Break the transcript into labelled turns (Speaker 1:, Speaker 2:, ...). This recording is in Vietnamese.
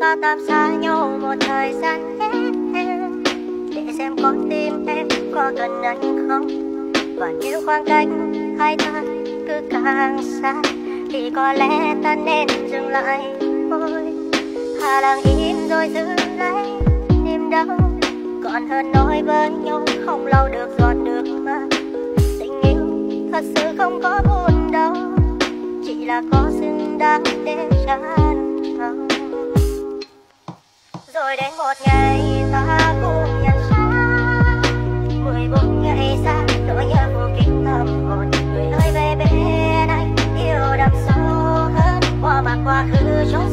Speaker 1: ta tạm xa nhau một thời gian hết em, để xem con tim em có cần anh không. Và nếu khoảng cách hai ta cứ càng xa thì có lẽ ta nên dừng lại thôi. Thà lặng im rồi giữ lấy niềm đau, còn hơn nói với nhau không lau được giọt nước mắt. Tình yêu thật sự không có buồn đâu, chỉ là có xứng đáng để chán lòng. Rồi đến một ngày ta cùng nhận ra 14 ngày xa nỗi nhớ vô kịp tâm hồn. Người ơi về bên anh yêu đậm sâu hơn, bỏ mặc quá khứ trốn